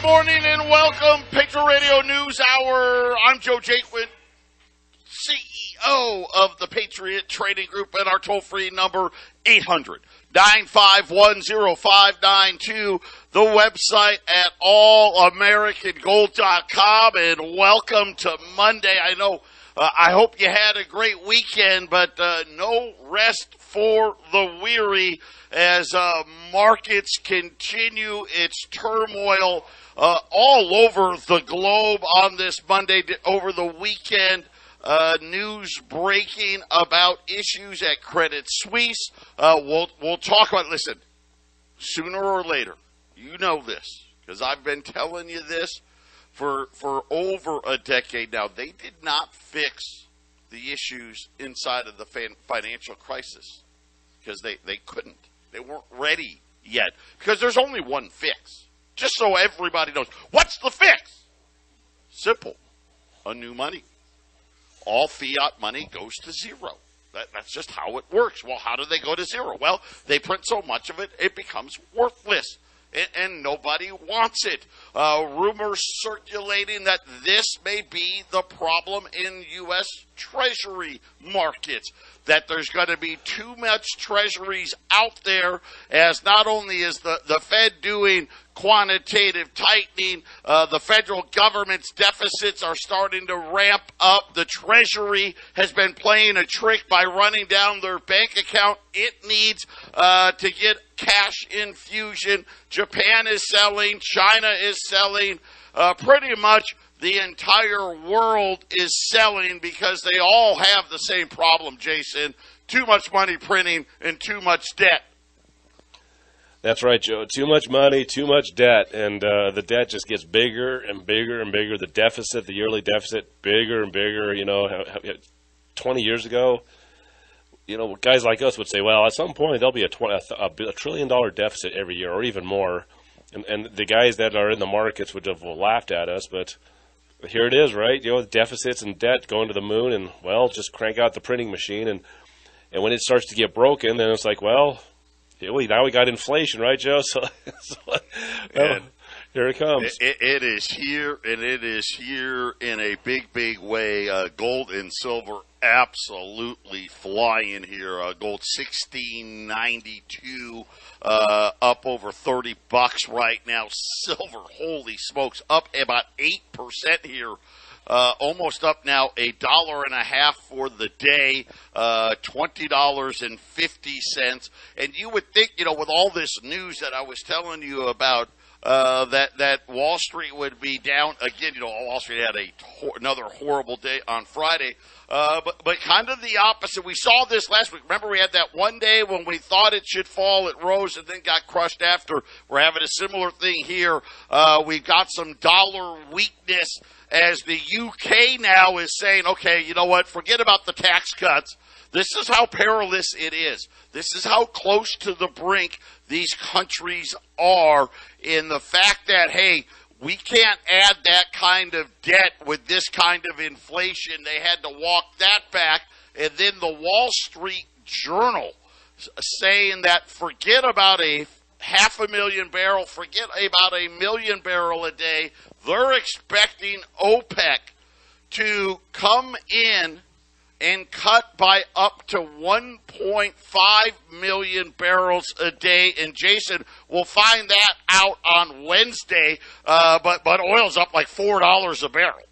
Morning and welcome, Patriot Radio News Hour. I'm Joe Jaquint, CEO of the Patriot Trading Group, and our toll-free number, 800-951-0592. The website at allamericangold.com, and welcome to Monday. I know, I hope you had a great weekend, but no rest for the weary as markets continue its turmoil all over the globe on this Monday. Over the weekend, news breaking about issues at Credit Suisse. We'll talk about, listen, sooner or later, you know this, because I've been telling you this for over a decade now. They did not fix the issues inside of the financial crisis because they couldn't. They weren't ready yet because there's only one fix. Just so everybody knows, what's the fix? Simple. A new money. All fiat money goes to zero. That's just how it works. Well, how do they go to zero? Well, they print so much of it, it becomes worthless. And nobody wants it. Rumors circulating that this may be the problem in U.S. Treasury markets, that there's going to be too much treasuries out there, as not only is the Fed doing quantitative tightening, the federal government's deficits are starting to ramp up. The Treasury has been playing a trick by running down their bank account. It needs to get cash infusion. Japan is selling. China is selling. Pretty much the entire world is selling because they all have the same problem, Jason. Too much money printing and too much debt. That's right, Joe. Too much money, too much debt, and the debt just gets bigger and bigger and bigger. The deficit, the yearly deficit, bigger and bigger. 20 years ago, guys like us would say, well, at some point there'll be a $1 trillion deficit every year or even more, and the guys that are in the markets would have laughed at us, but here it is, right? Deficits and debt going to the moon, and, well, just crank out the printing machine, and when it starts to get broken, then it's like, well, now we got inflation, right, Joe? So here it comes. It is here, and it is here in a big, big way. Gold and silver absolutely flying here. Gold $16.92, up over $30 right now. Silver, holy smokes, up about 8% here. Almost up now $1.50 for the day, $20.50. And you would think, with all this news that I was telling you about, that Wall Street would be down again. Wall Street had another horrible day on Friday, but kind of the opposite. We saw this last week. Remember, we had that one day when we thought it should fall, it rose and then got crushed after. We're having a similar thing here. We've got some dollar weakness as the UK now is saying, okay, you know what? Forget about the tax cuts. This is how perilous it is. This is how close to the brink these countries are in the fact that, hey, we can't add that kind of debt with this kind of inflation. They had to walk that back. And then the Wall Street Journal saying that forget about a 500,000 barrel, forget about 1 million barrel a day. They're expecting OPEC to come in and cut by up to 1.5 million barrels a day. And Jason, we'll find that out on Wednesday. But oil's up like $4 a barrel.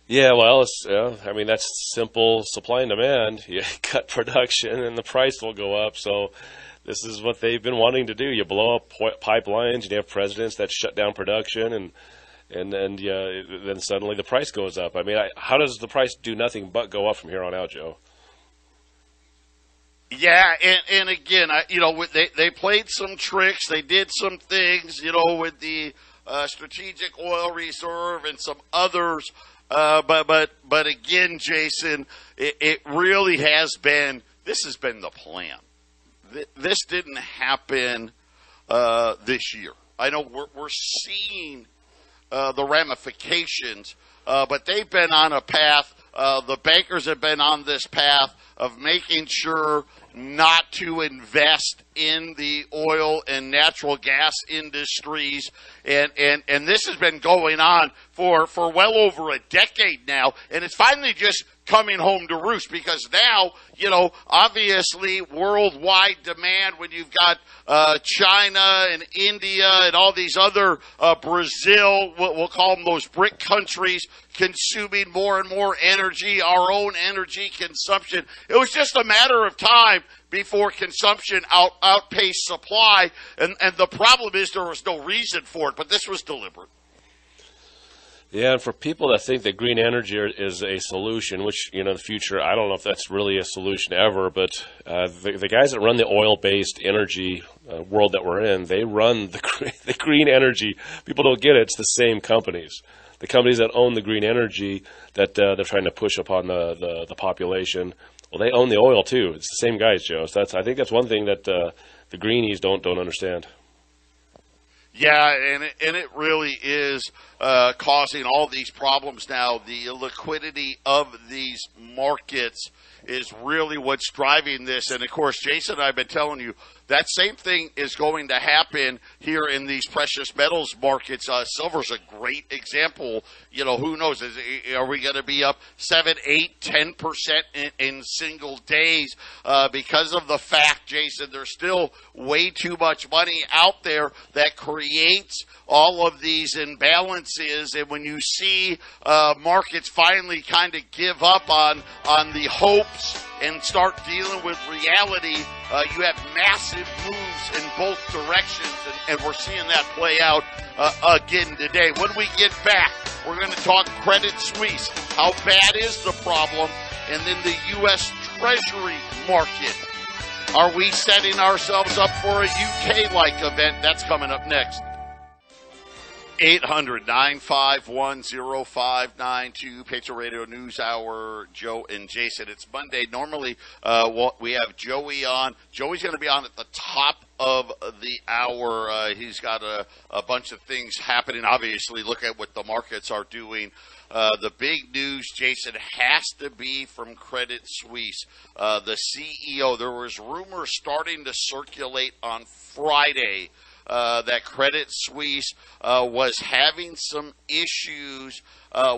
Yeah, well, that's simple supply and demand. You cut production and the price will go up. So this is what they've been wanting to do. You blow up pipelines, and you have presidents that shut down production, and then suddenly the price goes up. How does the price do nothing but go up from here on out, Joe? Yeah, and again, they played some tricks. They did some things, with the strategic oil reserve and some others. But again, Jason, it really has been. This has been the plan. This didn't happen this year. I know we're seeing the ramifications, but they've been on a path the bankers have been on this path of making sure not to invest in the oil and natural gas industries. And this has been going on for well over a decade now. And it's finally just coming home to roost because now, obviously worldwide demand when you've got China and India and all these other Brazil, we'll call them those BRIC countries, consuming more and more energy, our own energy consumption. It was just a matter of time before consumption outpaced supply, and the problem is there was no reason for it, but this was deliberate. Yeah, and for people that think that green energy is a solution, which, in the future, I don't know if that's really a solution ever, but the guys that run the oil-based energy world that we're in, they run the green energy. People don't get it. It's the same companies. The companies that own the green energy that they're trying to push upon the population, well, they own the oil too. It's the same guys, Joe. So I think that's one thing that the greenies don't understand. Yeah, and it really is causing all these problems now. The liquidity of these markets is really what's driving this. And, of course, Jason and I have been telling you that same thing is going to happen here in these precious metals markets. Silver's a great example. Who knows? Are we going to be up 7, 8, 10% in single days because of the fact, Jason, there's still way too much money out there that creates all of these imbalances. And when you see markets finally kind of give up on the hopes and start dealing with reality, you have massive moves in both directions, and we're seeing that play out again today. When we get back, we're going to talk Credit Suisse. How bad is the problem? And then the U.S. Treasury market. Are we setting ourselves up for a UK-like event? That's coming up next. 800-951-0592, Patriot Radio News Hour, Joe and Jason. It's Monday. Normally, we have Joey on. Joey's going to be on at the top of the hour. He's got a bunch of things happening. Obviously, look at what the markets are doing. The big news, Jason, has to be from Credit Suisse. The CEO, there was rumors starting to circulate on Friday that Credit Suisse was having some issues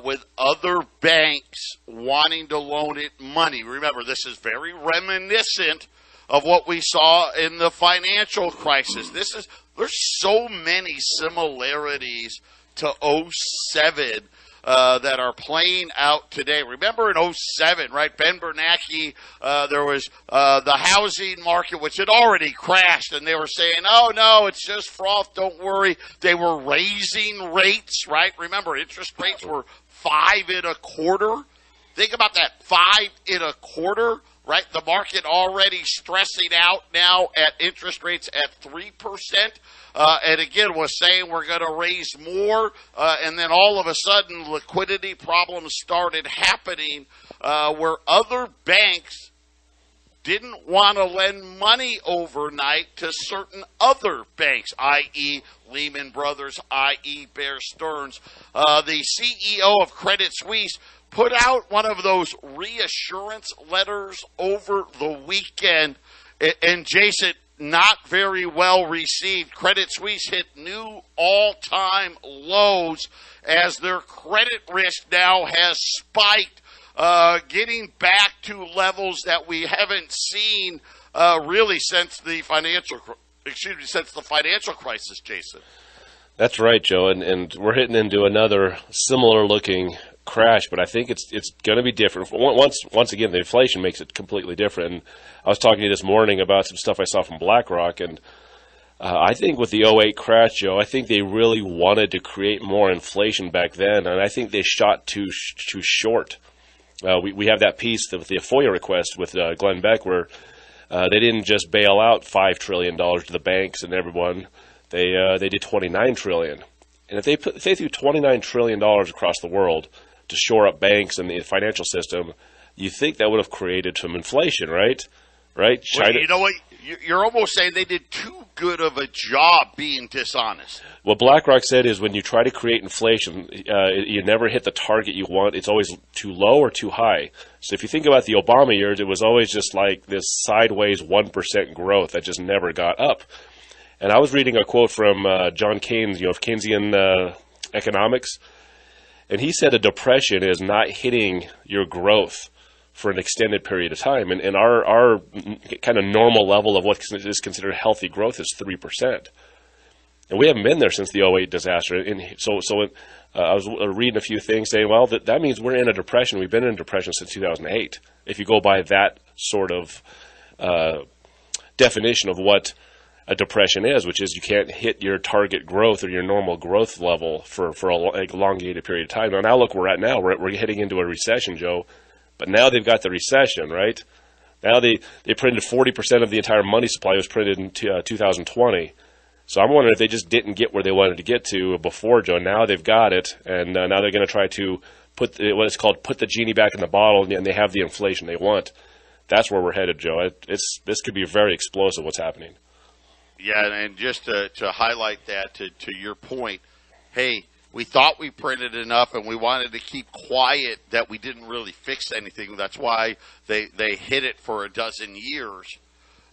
with other banks wanting to loan it money. Remember, this is very reminiscent of what we saw in the financial crisis. There's so many similarities to 2007 that are playing out today. Remember in 2007, right? Ben Bernanke, there was the housing market, which had already crashed, and they were saying, oh, no, it's just froth, don't worry. They were raising rates, right? Remember, interest rates were 5.25%. Think about that, 5.25%. Right, the market already stressing out now at interest rates at 3%, and again was saying we're going to raise more, and then all of a sudden liquidity problems started happening where other banks didn't want to lend money overnight to certain other banks, i.e. Lehman Brothers, i.e. Bear Stearns. The CEO of Credit Suisse put out one of those reassurance letters over the weekend, and Jason, not very well received. Credit Suisse hit new all-time lows as their credit risk now has spiked, getting back to levels that we haven't seen really since the financial crisis, Jason. That's right, Joe, and we're hitting into another similar-looking crash, but I think it's going to be different. Once again, the inflation makes it completely different. And I was talking to you this morning about some stuff I saw from BlackRock, and I think with the 2008 crash, Joe, I think they really wanted to create more inflation back then, and I think they shot too short. We have that piece with the FOIA request with Glenn Beck where they didn't just bail out $5 trillion to the banks and everyone. They did $29 trillion. And if they threw $29 trillion across the world to shore up banks and the financial system, you think that would have created some inflation, right? Right? China. Well, you know what? You're almost saying they did too good of a job being dishonest. What BlackRock said is when you try to create inflation, you never hit the target you want. It's always too low or too high. So if you think about the Obama years, it was always just like this sideways 1% growth that just never got up. And I was reading a quote from John Keynes, of Keynesian economics, and he said a depression is not hitting your growth for an extended period of time. And our kind of normal level of what is considered healthy growth is 3%. And we haven't been there since the '08 disaster. And I was reading a few things saying, well, that means we're in a depression. We've been in a depression since 2008, if you go by that sort of definition of what a depression is, which is you can't hit your target growth or your normal growth level for a elongated period of time. Now look where we're at now. We're heading into a recession, Joe. But now they've got the recession, right? Now they printed 40% of the entire money supply was printed in 2020. So I'm wondering if they just didn't get where they wanted to get to before, Joe. Now they've got it, and now they're going to try to put the genie back in the bottle, and they have the inflation they want. That's where we're headed, Joe. This could be very explosive, what's happening. Yeah, and just to highlight that, to your point, hey, we thought we printed enough and we wanted to keep quiet that we didn't really fix anything. That's why they hit it for a dozen years.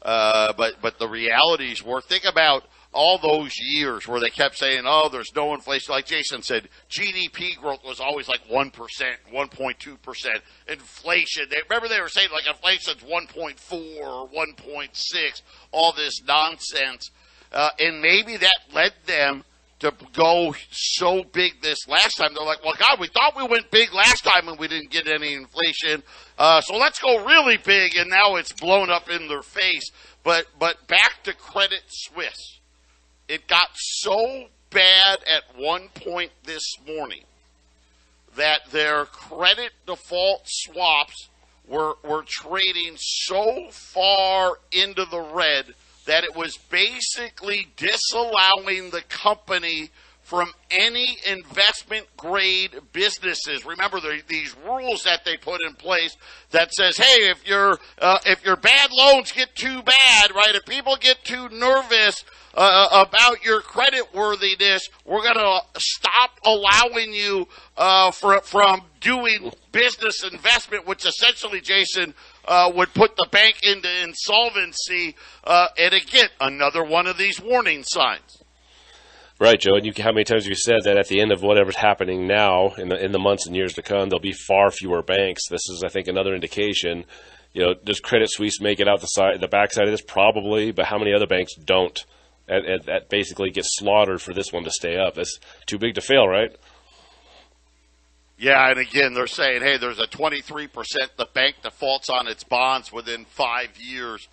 But the realities were, think about all those years where they kept saying, oh, there's no inflation. Like Jason said, GDP growth was always like 1%, 1.2%. Inflation, remember they were saying like inflation's 1.4 or 1.6, all this nonsense. And maybe that led them to go so big this last time. They're like, well, God, we thought we went big last time and we didn't get any inflation. So let's go really big, and now it's blown up in their face. But back to Credit Suisse. It got so bad at one point this morning that their credit default swaps were trading so far into the red that it was basically disallowing the company from any investment-grade businesses. Remember, these rules that they put in place that says, hey, if your bad loans get too bad, right, if people get too nervous about your credit worthiness, we're going to stop allowing you from doing business investment, which essentially, Jason, would put the bank into insolvency. And again, another one of these warning signs. Right, Joe. And how many times have you said that at the end of whatever's happening now, in the months and years to come, there'll be far fewer banks. This is, I think, another indication. Does Credit Suisse make it out the backside of this? Probably, but how many other banks don't? That basically gets slaughtered for this one to stay up. That's too big to fail, right? Yeah, and again, they're saying, hey, there's a 23% the bank defaults on its bonds within 5 years.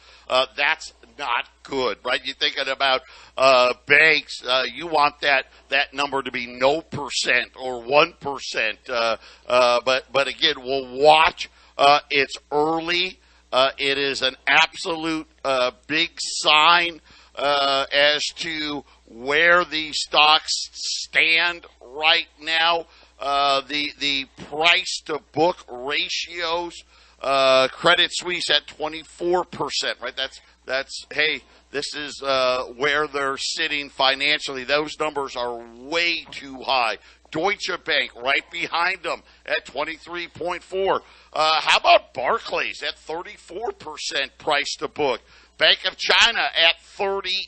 That's not good, right? You're thinking about banks. You want that number to be no percent or 1%. But again, we'll watch. It's early. It is an absolute big sign as to where these stocks stand right now. The price to book ratios, Credit Suisse at 24%, right? That's hey, this is where they're sitting financially. Those numbers are way too high. Deutsche Bank right behind them at 23.4. How about Barclays at 34% price to book? Bank of China at 38%.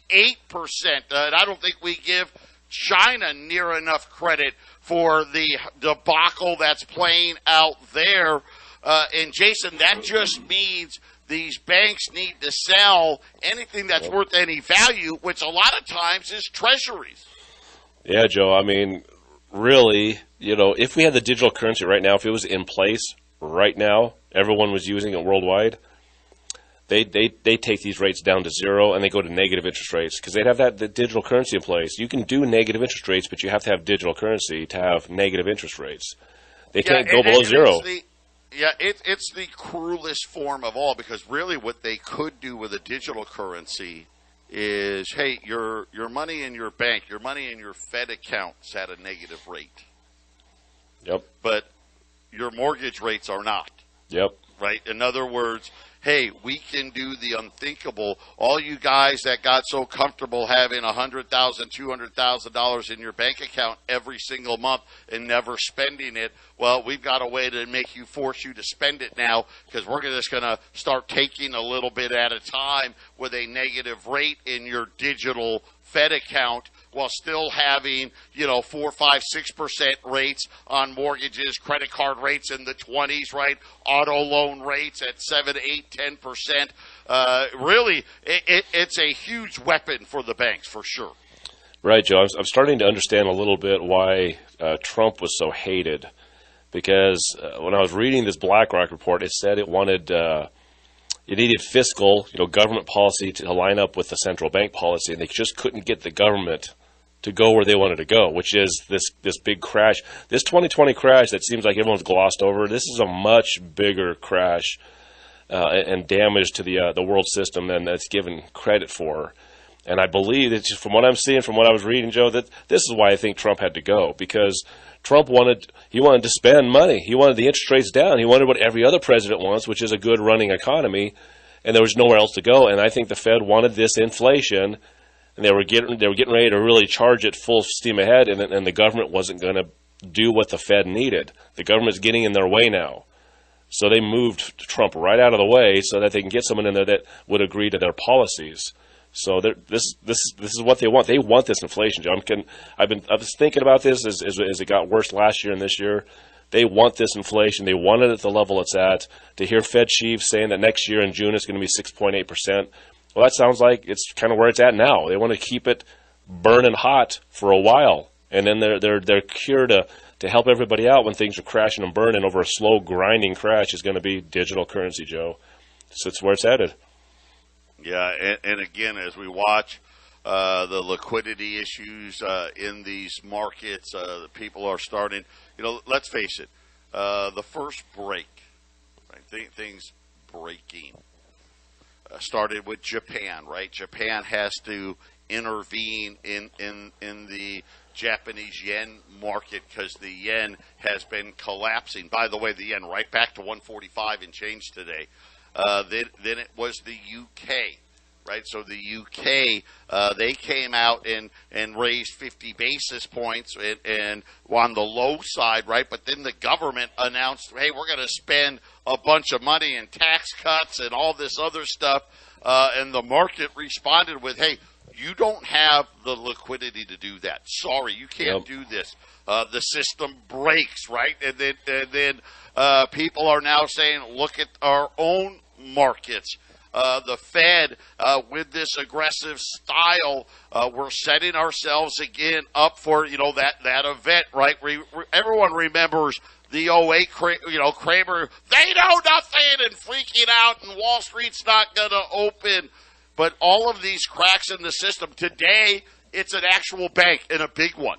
And I don't think we give China near enough credit for the debacle that's playing out there. And Jason, that just means these banks need to sell anything that's worth any value, which a lot of times is treasuries. Yeah, Joe. I mean, really, if we had the digital currency right now, if it was in place right now, everyone was using it worldwide, they take these rates down to zero and they go to negative interest rates because they'd have the digital currency in place. You can do negative interest rates, but you have to have digital currency to have negative interest rates. They can't go below zero. It's the cruelest form of all, because really what they could do with a digital currency is, hey, your money in your bank, your money in your Fed account's at a negative rate. Yep. But your mortgage rates are not. Yep. Right? In other words, hey, we can do the unthinkable. All you guys that got so comfortable having $100,000, $200,000 in your bank account every single month and never spending it, well, we've got a way to force you to spend it now, because we're just going to start taking a little bit at a time with a negative rate in your digital Fed account, while still having, 4, 5, 6% rates on mortgages, credit card rates in the 20s, right? Auto loan rates at 7, 8, 10%. Really, it's a huge weapon for the banks, for sure. Right, Joe. I'm starting to understand a little bit why Trump was so hated, because when I was reading this BlackRock report, it said it wanted it needed fiscal, government policy to line up with the central bank policy, and they just couldn't get the government to go where they wanted to go, which is this big crash. This 2020 crash that seems like everyone's glossed over, this is a much bigger crash and damage to the world system than that's given credit for. And I believe that, just from what I'm seeing, from what I was reading, Joe, that this is why I think Trump had to go, because Trump wanted to spend money. He wanted the interest rates down. He wanted what every other president wants, which is a good running economy, and there was nowhere else to go. And I think the Fed wanted this inflation, and they were getting ready to really charge it full steam ahead, and the government wasn't going to do what the Fed needed. The government's getting in their way now. So they moved Trump right out of the way so that they can get someone in there that would agree to their policies. So this is what they want. They want this inflation, Joe. I was thinking about this as it got worse last year and this year. They want this inflation. They want it at the level it's at. To hear Fed chiefs saying that next year in June it's going to be 6.8%, well, that sounds like it's kind of where it's at now. They want to keep it burning hot for a while, and then their cure to help everybody out when things are crashing and burning over a slow grinding crash is going to be digital currency, Joe. So it's where it's headed. Yeah, and again, as we watch the liquidity issues in these markets, the people are starting, let's face it, the first break, right, things breaking, started with Japan, right? Japan has to intervene in the Japanese yen market because the yen has been collapsing. By the way, the yen right back to 145 and change today. Then it was the UK, right? So the UK, they came out and raised 50 basis points and on the low side, right? But then the government announced, hey, we're going to spend a bunch of money in tax cuts and all this other stuff. And the market responded with, hey, you don't have the liquidity to do that. Sorry, you can't do this. The system breaks, right? And then people are now saying, look at our own markets. The Fed, with this aggressive style, we're setting ourselves again up for, that event, right? Everyone remembers the 08, Kramer, they know nothing, and freaking out, and Wall Street's not going to open. But all of these cracks in the system, today, it's an actual bank and a big one,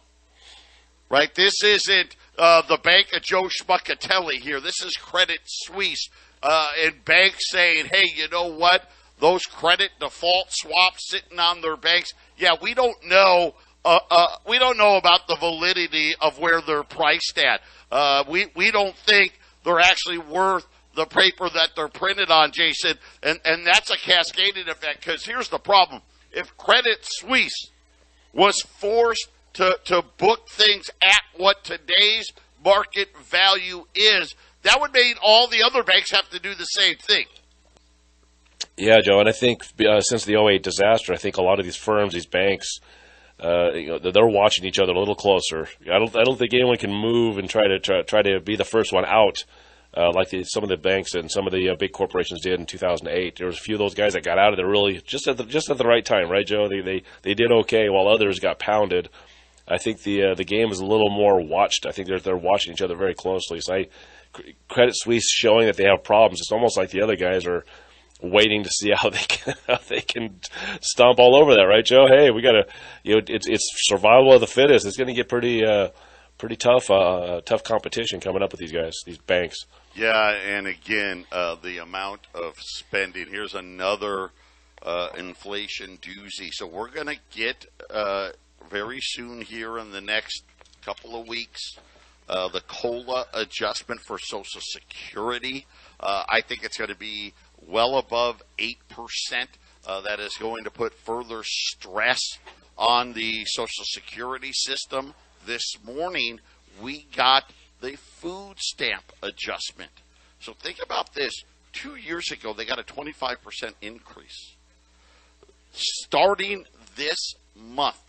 right? This isn't the bank of Joe Schmuckatelli here. This is Credit Suisse and banks saying, hey, you know what? Those credit default swaps sitting on their banks, yeah, we don't know about the validity of where they're priced at. We don't think they're actually worth the paper that they're printed on, Jason, and that's a cascading effect, because here's the problem. If Credit Suisse was forced to book things at what today's market value is, that would mean all the other banks have to do the same thing. Yeah, Joe, and I think since the 08 disaster, I think a lot of these firms, these banks, they're watching each other a little closer. I don't think anyone can move and try to be the first one out. Like some of the banks and some of the big corporations did in 2008. There was a few of those guys that got out of there really just at the right time, right, Joe? They did okay while others got pounded. I think the game is a little more watched. I think they're watching each other very closely. So Credit Suisse showing that they have problems. It's almost like the other guys are waiting to see how they can stomp all over that, right, Joe? Hey, we got to, it's survival of the fittest. It's going to get pretty tough competition coming up with these guys, these banks. Yeah, and again, the amount of spending. Here's another inflation doozy. So we're going to get very soon here in the next couple of weeks the COLA adjustment for Social Security. I think it's going to be well above 8%. That is going to put further stress on the Social Security system. This morning, we got the food stamp adjustment. So think about this. 2 years ago, they got a 25% increase. Starting this month,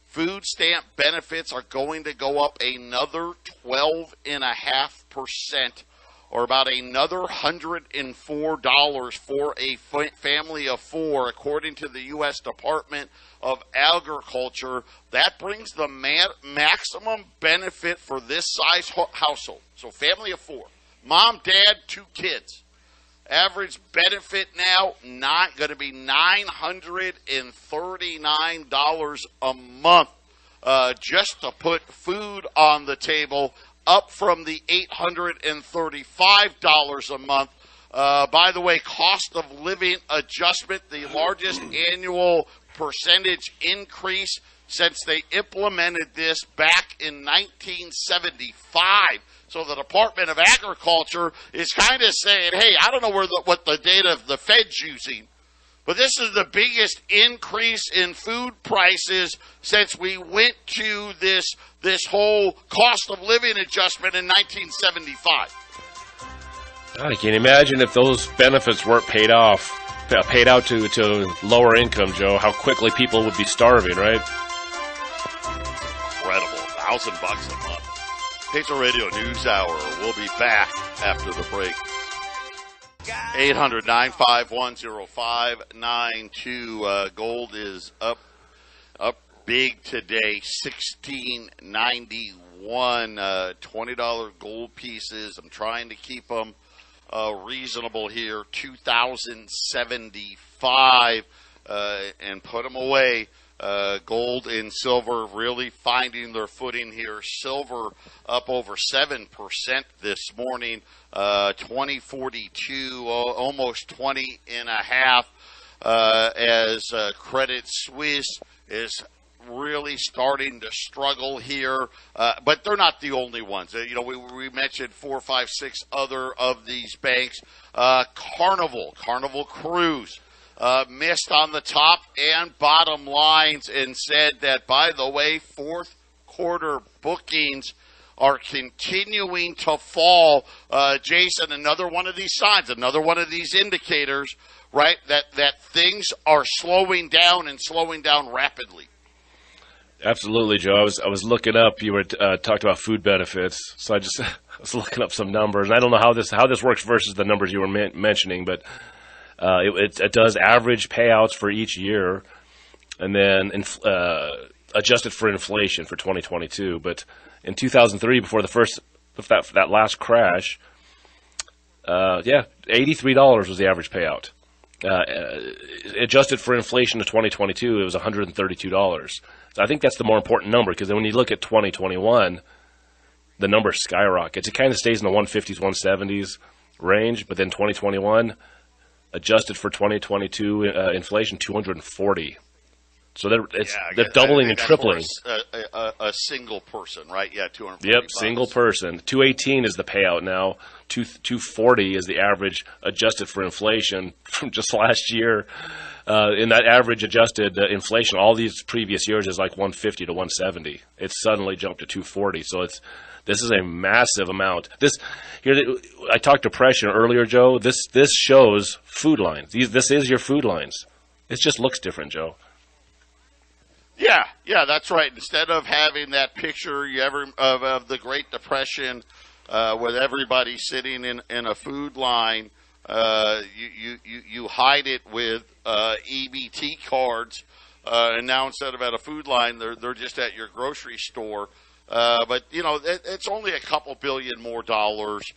food stamp benefits are going to go up another 12.5%, or about another $104 for a family of four, according to the U.S. Department of Agriculture. That brings the maximum benefit for this size household. So family of four, mom, dad, 2 kids. Average benefit now not going to be $939 a month just to put food on the table, up from the $835 a month. By the way, cost of living adjustment, the largest annual percentage increase since they implemented this back in 1975. So the Department of Agriculture is kind of saying, hey, I don't know what the data the Fed's using, but this is the biggest increase in food prices since we went to this whole cost of living adjustment in 1975. God, I can't imagine if those benefits weren't paid out to lower income, Joe, how quickly people would be starving, right? Incredible. $1,000 a month. Patriot Radio News Hour. We'll be back after the break. 800-951-0592. Gold is up big today. $16.91. $20 gold pieces. I'm trying to keep them reasonable here. $2,075 and put them away. Gold and silver really finding their footing here. Silver up over 7% this morning, 20.42, almost 20.5, as Credit Suisse is really starting to struggle here, but they're not the only ones. We mentioned 4, 5, 6 other of these banks. Carnival Cruise missed on the top and bottom lines and said that, by the way, fourth quarter bookings are continuing to fall. Jason, another one of these signs, another one of these indicators, right, that things are slowing down and slowing down rapidly. Absolutely, Joe. I was looking up. You were talked about food benefits, so I was looking up some numbers. And I don't know how this works versus the numbers you were mentioning, but it does average payouts for each year, and then adjusted for inflation for 2022. But in 2003, before that last crash, $83 was the average payout. Adjusted for inflation to 2022, it was $132. So I think that's the more important number, because then when you look at 2021, the number skyrockets. It kind of stays in the 150s, 170s range, but then 2021, adjusted for 2022 inflation, 240. So they're doubling and tripling. A single person, right? Yeah, 240. Yep, single person. 218 is the payout now. 240 is the average adjusted for inflation from just last year. In that average adjusted inflation, all these previous years is like 150 to 170. It's suddenly jumped to 240. So this is a massive amount. I talked depression earlier, Joe. This shows food lines. This is your food lines. It just looks different, Joe. Yeah, that's right. Instead of having that picture of the Great Depression with everybody sitting in a food line, you hide it with EBT cards, and now instead of at a food line, they're just at your grocery store. But it's only a couple billion more dollars.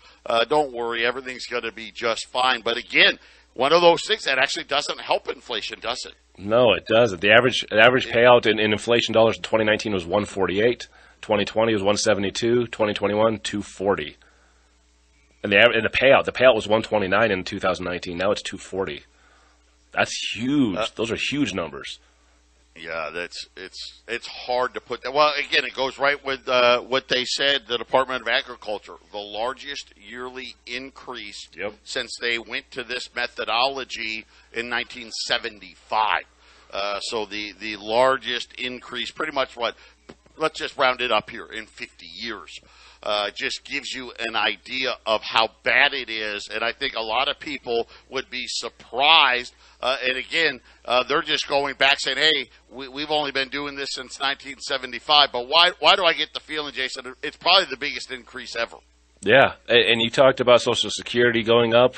Don't worry, everything's going to be just fine. But again, one of those things that actually doesn't help inflation, does it? No, it doesn't. The average payout in inflation dollars in 2019 was 148. 2020 was 172. 2021 240. And the payout was 129 in 2019. Now it's 240. That's huge. Those are huge numbers. Yeah, it's hard to put that. Well, again, it goes right with what they said. The Department of Agriculture, the largest yearly increase since they went to this methodology in 1975. So the largest increase, pretty much let's just round it up here, in 50 years. Just gives you an idea of how bad it is, and I think a lot of people would be surprised. And again, they're just going back saying, "Hey, we've only been doing this since 1975." But why do I get the feeling, Jason? It's probably the biggest increase ever. Yeah, and you talked about Social Security going up.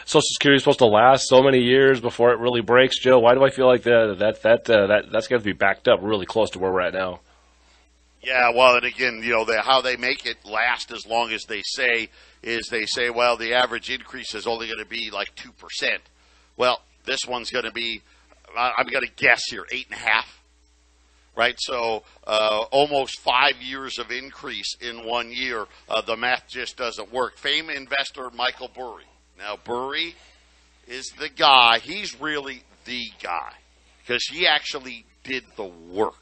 Social Security is supposed to last so many years before it really breaks, Joe. Why do I feel like that's got to be backed up really close to where we're at now? Yeah, well, and again, how they make it last as long as they say is they say, well, the average increase is only going to be like 2%. Well, this one's going to be, I'm going to guess here, 8.5%. Right, so almost 5 years of increase in 1 year. The math just doesn't work. Famed investor Michael Burry. Now, Burry is the guy. He's really the guy because he actually did the work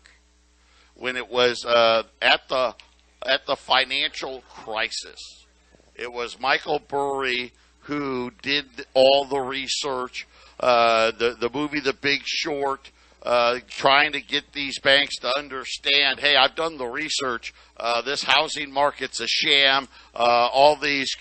when it was at the financial crisis. It was Michael Burry who did all the research. The movie The Big Short. Trying to get these banks to understand, hey, I've done the research. This housing market's a sham. All these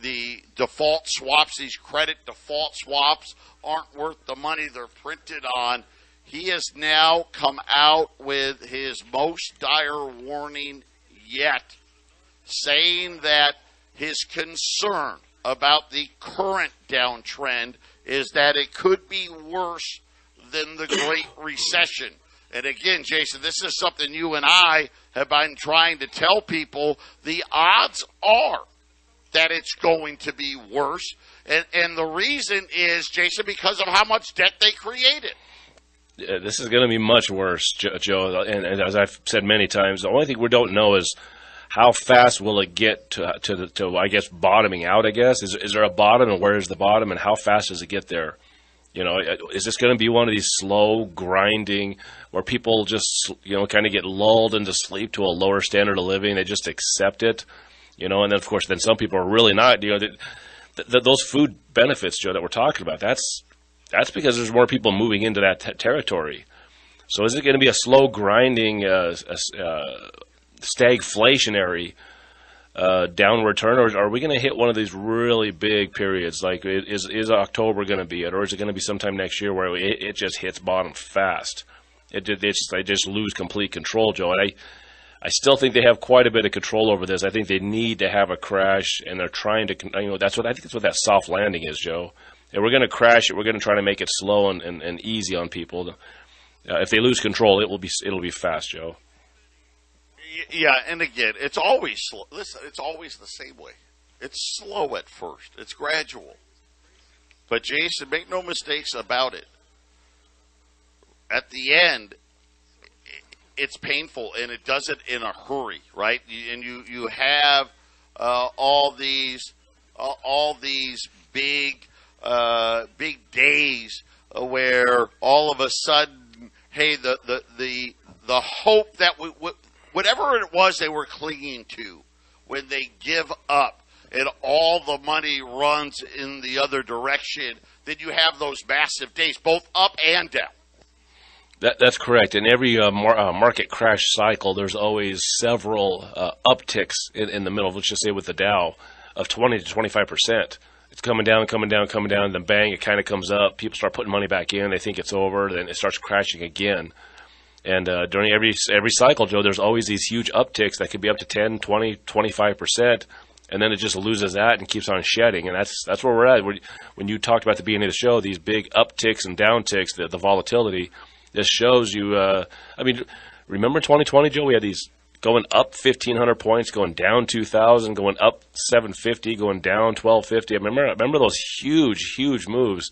the default swaps, these credit default swaps, aren't worth the money they're printed on. He has now come out with his most dire warning yet, saying that his concern about the current downtrend is that it could be worse than the Great Recession. And again, Jason, this is something you and I have been trying to tell people. The odds are that it's going to be worse. And the reason is, Jason, because of how much debt they created. Yeah, this is going to be much worse, Joe. And as I've said many times, the only thing we don't know is how fast will it get to I guess, bottoming out, I guess? Is there a bottom, and where is the bottom, and how fast does it get there? Is this going to be one of these slow grinding where people just, kind of get lulled into sleep to a lower standard of living? They just accept it, and then, of course, then some people are really not. Those food benefits, Joe, that we're talking about, that's because there's more people moving into that territory. So is it going to be a slow grinding stagflationary downward turn, or are we going to hit one of these really big periods? Like, is October going to be it, or is it going to be sometime next year where it just hits bottom fast? They just lose complete control, Joe. And I still think they have quite a bit of control over this. I think they need to have a crash, and they're trying to. That's what that soft landing is, Joe. And we're going to crash it. We're going to try to make it slow and easy on people. If they lose control, it'll be fast, Joe. Yeah, and again, it's always slow. Listen, it's always the same way. It's slow at first. It's gradual. But, Jason, make no mistakes about it. At the end, it's painful, and it does it in a hurry, right? And you have all these big days where all of a sudden, hey, the hope that whatever it was they were clinging to, when they give up and all the money runs in the other direction, then you have those massive days, both up and down. That's correct. In every market crash cycle, there's always several upticks in the middle. Let's just say with the Dow of 20 to 25%. It's coming down, and then bang, it kind of comes up. People start putting money back in. They think it's over. Then it starts crashing again. And during every cycle, Joe, there's always these huge upticks that could be up to 10, 20, 25%, and then it just loses that and keeps on shedding. And that's where we're at. When you talked about at the beginning of the show, these big upticks and downticks, the volatility, this shows you. Remember 2020, Joe? We had these going up 1,500 points, going down 2,000, going up 750, going down 1,250. I remember those huge moves.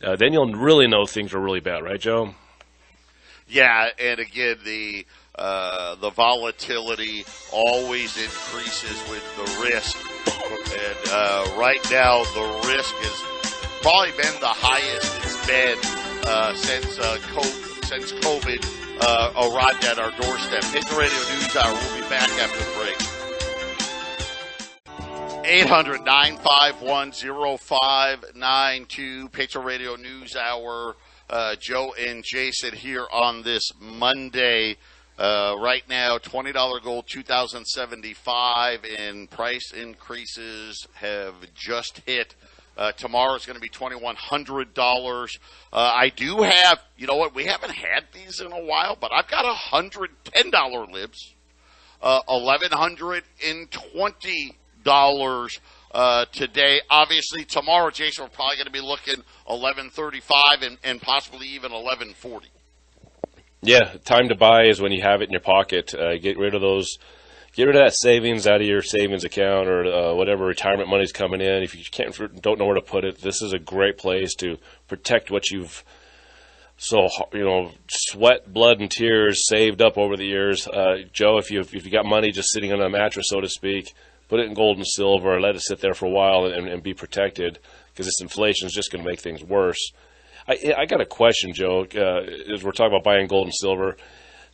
Then you'll really know things are really bad, right, Joe? Yeah, and again, the volatility always increases with the risk, and right now the risk is probably been the highest it's been since COVID arrived at our doorstep. Patriot Radio News Hour. We'll be back after the break. 800-951-0592. Patriot Radio News Hour. Joe and Jason here on this Monday. Right now, $20 gold, $2,075, and price increases have just hit. Tomorrow is going to be $2,100. I do have, you know what, we haven't had these in a while, but I've got $110 libs, $1,120 today. Obviously, tomorrow, Jason, we're probably going to be looking $1,135 and possibly even $1,140. Yeah, time to buy is when you have it in your pocket. Get rid of that savings out of your savings account or whatever retirement money's coming in. If you don't know where to put it, this is a great place to protect what you've sweat, blood, and tears saved up over the years. Joe, if you got money just sitting on a mattress, so to speak, put it in gold and silver and let it sit there for a while and be protected, because this inflation is just going to make things worse. I got a question, Joe, as we're talking about buying gold and silver.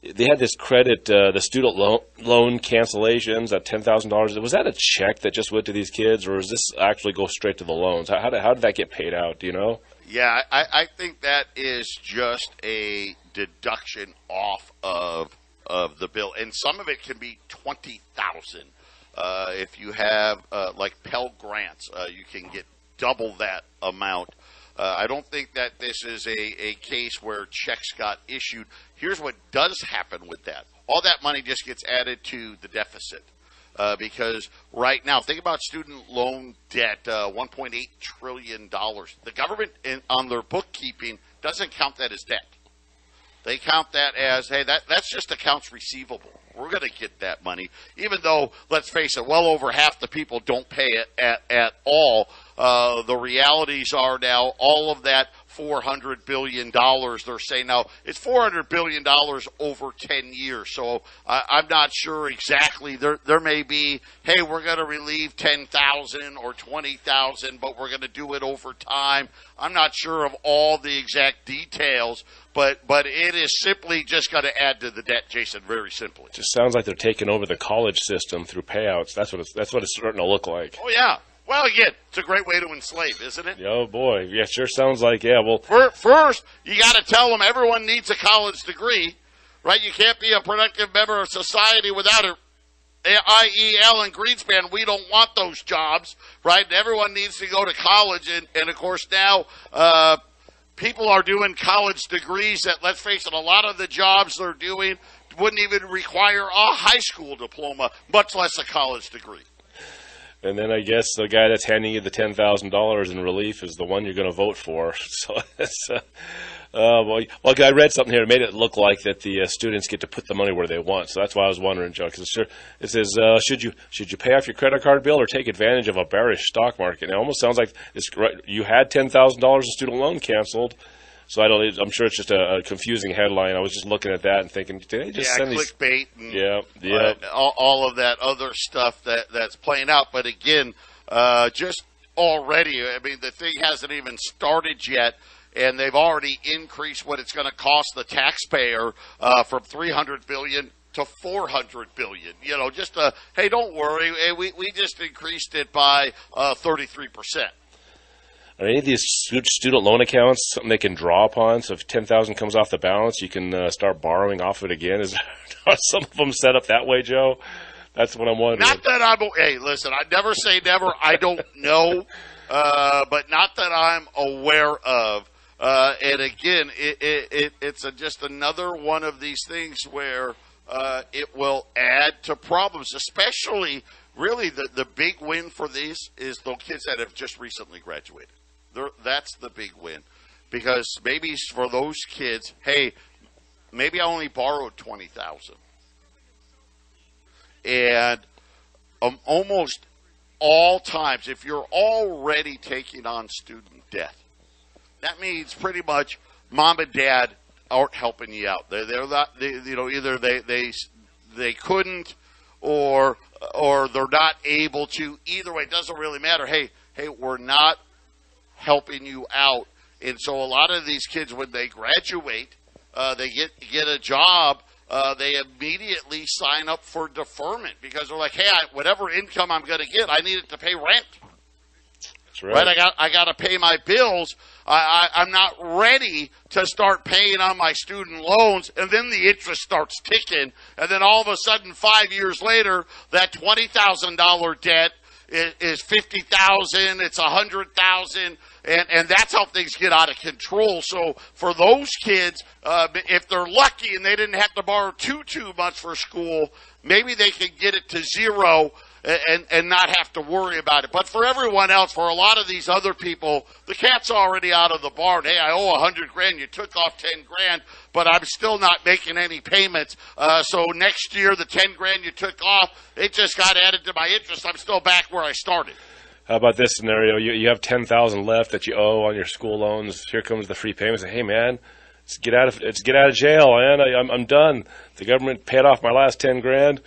They had this credit, the student loan cancellations at $10,000. Was that a check that just went to these kids, or does this actually go straight to the loans? How did that get paid out, do you know? Yeah, I think that is just a deduction off of the bill, and some of it can be $20,000. If you have like Pell Grants, you can get double that amount. I don't think that this is a case where checks got issued. Here's what does happen with that. All that money just gets added to the deficit. Because right now, think about student loan debt, $1.8 trillion. The government on their bookkeeping doesn't count that as debt. They count that as, hey, that's just accounts receivable. We're going to get that money, even though, let's face it, well over half the people don't pay it at all. The realities are now all of that $400 billion, they're saying now it's $400 billion over 10 years. So I'm not sure exactly. There may be, hey, we're going to relieve 10,000 or 20,000, but we're going to do it over time. I'm not sure of all the exact details, but it is simply just going to add to the debt, Jason, very simply. It just sounds like they're taking over the college system through payouts. That's what it's starting to look like. Oh, yeah. Well, again, it's a great way to enslave, isn't it? Oh, boy. Yeah, sure sounds like, yeah. Well, first, you got to tell them everyone needs a college degree, right? You can't be a productive member of society without it. I.e., Alan Greenspan, we don't want those jobs, right? Everyone needs to go to college. And of course, now people are doing college degrees that, let's face it, a lot of the jobs they're doing wouldn't even require a high school diploma, much less a college degree. And then I guess the guy that's handing you the $10,000 in relief is the one you're going to vote for. So it's, well, I read something here. It made it look like that the students get to put the money where they want. So that's why I was wondering, Joe, because it says, should you pay off your credit card bill or take advantage of a bearish stock market? And it almost sounds like you had $10,000 in student loan canceled. So I'm sure it's just a confusing headline. I was just looking at that and thinking, did they just send these clickbait and yeah. All of that other stuff that's playing out. But again, just already, I mean, the thing hasn't even started yet, and they've already increased what it's going to cost the taxpayer from $300 billion to $400 billion. You know, just hey, don't worry, we just increased it by 33%. Are any of these student loan accounts something they can draw upon? So if $10,000 comes off the balance, you can start borrowing off it again. Are some of them set up that way, Joe? That's what I'm wondering. Not that hey, listen, I never say never. I don't know, but not that I'm aware of. And again, it's just another one of these things where it will add to problems, especially really the big win for these is the kids that have just recently graduated. That's the big win, because maybe for those kids, hey, maybe I only borrowed $20,000, and almost all times, if you're already taking on student debt, that means pretty much mom and dad aren't helping you out. They're not, either they couldn't or they're not able to. Either way, it doesn't really matter. Hey, we're not helping you out. And so a lot of these kids, when they graduate, they get a job, they immediately sign up for deferment because they're like, hey, whatever income I'm going to get, I need it to pay rent. That's right. I got to pay my bills. I'm not ready to start paying on my student loans, and then the interest starts ticking, and then all of a sudden 5 years later, that $20,000 debt is $50,000, it's $100,000, and that's how things get out of control. So for those kids, if they're lucky and they didn't have to borrow too much for school, maybe they can get it to zero and not have to worry about it. But for everyone else, for a lot of these other people, the cat's already out of the barn. Hey, I owe $100,000. You took off $10,000, but I'm still not making any payments. So next year, the $10,000 you took off, it just got added to my interest. I'm still back where I started. How about this scenario? You have $10,000 left that you owe on your school loans. Here comes the free payment. Say, hey man, let's get out of jail, man. I'm done. The government paid off my last $10,000.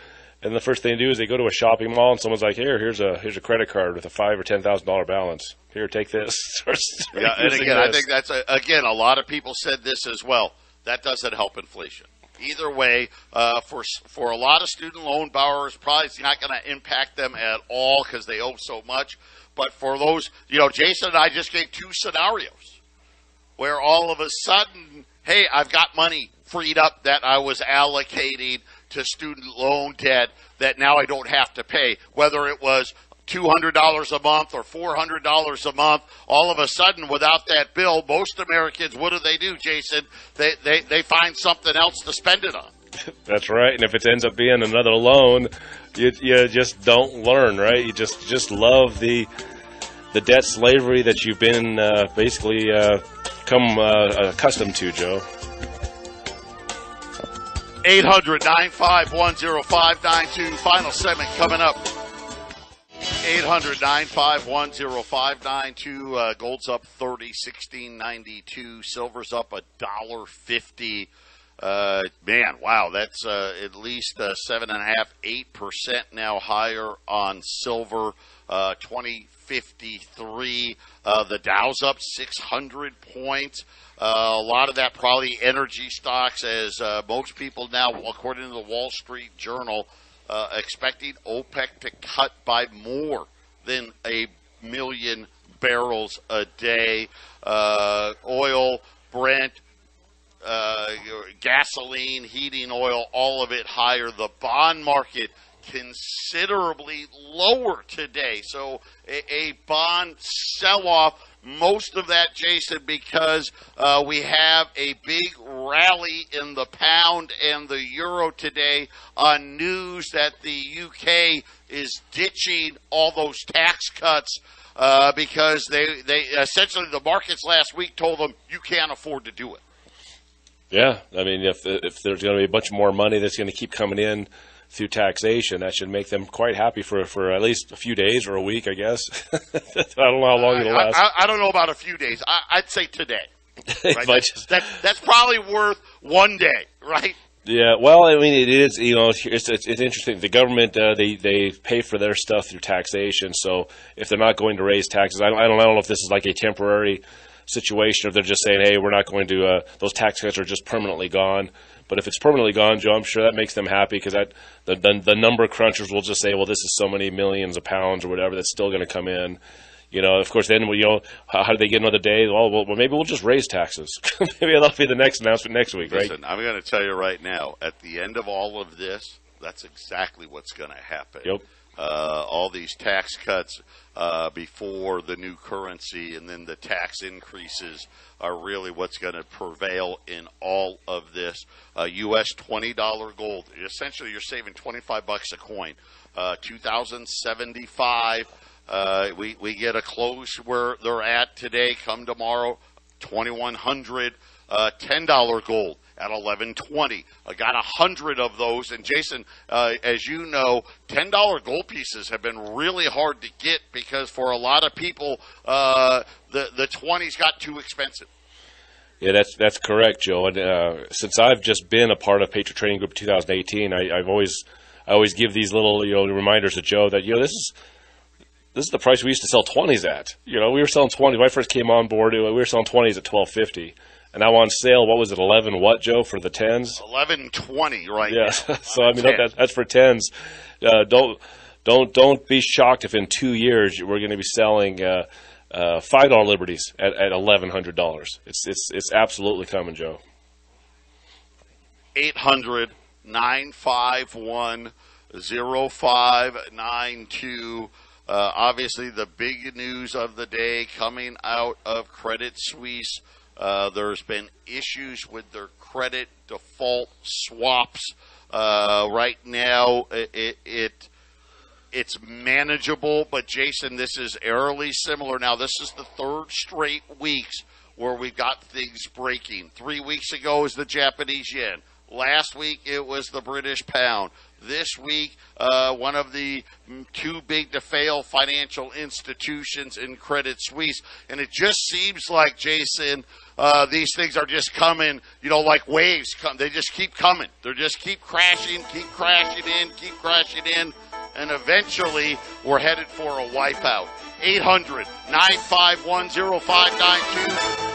And the first thing they do is they go to a shopping mall, and someone's like, here's a credit card with a $5,000 or $10,000 balance. Here, take this. Yeah, and again, I think that's a lot of people said this as well. That doesn't help inflation. Either way, for a lot of student loan borrowers, probably it's not going to impact them at all because they owe so much. But for those, Jason and I just gave two scenarios where all of a sudden, hey, I've got money freed up that I was allocating to student loan debt that now I don't have to pay, whether it was $200 a month or $400 a month. All of a sudden, without that bill, most Americans, what do, Jason? They find something else to spend it on. That's right. And if it ends up being another loan, you just don't learn, right? You just love the debt slavery that you've been basically come accustomed to, Joe. 800-951-0592. Final segment coming up. 800-951-0592. Gold's up 30, $16.92. Silver's up $1.50. Man, wow, that's at least 7.5%, 8% now higher on silver. 2053. The Dow's up 600 points. A lot of that probably energy stocks, as most people now, according to the Wall Street Journal, expecting OPEC to cut by more than 1 million barrels a day. Oil, Brent, gasoline, heating oil, all of it higher. The bond market considerably lower today. So a bond sell-off, most of that, Jason, because we have a big rally in the pound and the euro today on news that the UK is ditching all those tax cuts because they essentially, the markets last week told them you can't afford to do it. Yeah, I mean, if there's going to be a bunch more money that's going to keep coming in through taxation, that should make them quite happy for at least a few days or a week, I guess. I don't know how long it'll last. I don't know about a few days. I'd say today. Right? That's probably worth one day, right? Yeah, well, I mean, it is. It's interesting. The government they pay for their stuff through taxation. So if they're not going to raise taxes, I don't know if this is like a temporary situation, or they're just saying, hey, we're not going to. Those tax cuts are just permanently gone. But if it's permanently gone, Joe, I'm sure that makes them happy because the number crunchers will just say, well, this is so many millions of pounds or whatever that's still going to come in. Of course, then, how do they get another day? Well, maybe we'll just raise taxes. Maybe that'll be the next announcement next week, right? Listen, I'm going to tell you right now, at the end of all of this, that's exactly what's going to happen. Yep. All these tax cuts before the new currency and then the tax increases are really what's going to prevail in all of this. U.S. $20 gold. Essentially, you're saving $25 a coin. 2075. We get a close where they're at today. Come tomorrow, 2100. $10 gold at 1120. I got 100 of those. And Jason, as you know, $10 gold pieces have been really hard to get because for a lot of people, the 20s got too expensive. Yeah, that's correct, Joe. And since I've just been a part of Patriot Trading Group 2018, I always give these little reminders to Joe that this this is the price we used to sell 20s at. You know, we were selling 20s. When I first came on board, we were selling 20s at $12.50. And now on sale, what was it, 11 what, Joe, for the 10s? 11.20 right now. Yeah, so I mean, that's for 10s. Don't be shocked if in 2 years we're going to be selling $5 Liberties at $1,100. It's absolutely coming, Joe. 800-951-0592. Obviously, the big news of the day coming out of Credit Suisse. There's been issues with their credit default swaps. Right now, it's manageable, but Jason, this is eerily similar. Now, this is the third straight weeks where we've got things breaking. 3 weeks ago was the Japanese yen. Last week, it was the British pound. This week, one of the too big to fail financial institutions in Credit Suisse. And it just seems like, Jason, these things are just coming, like waves. They just keep coming. They just keep crashing in. And eventually, we're headed for a wipeout. 800-951-0592.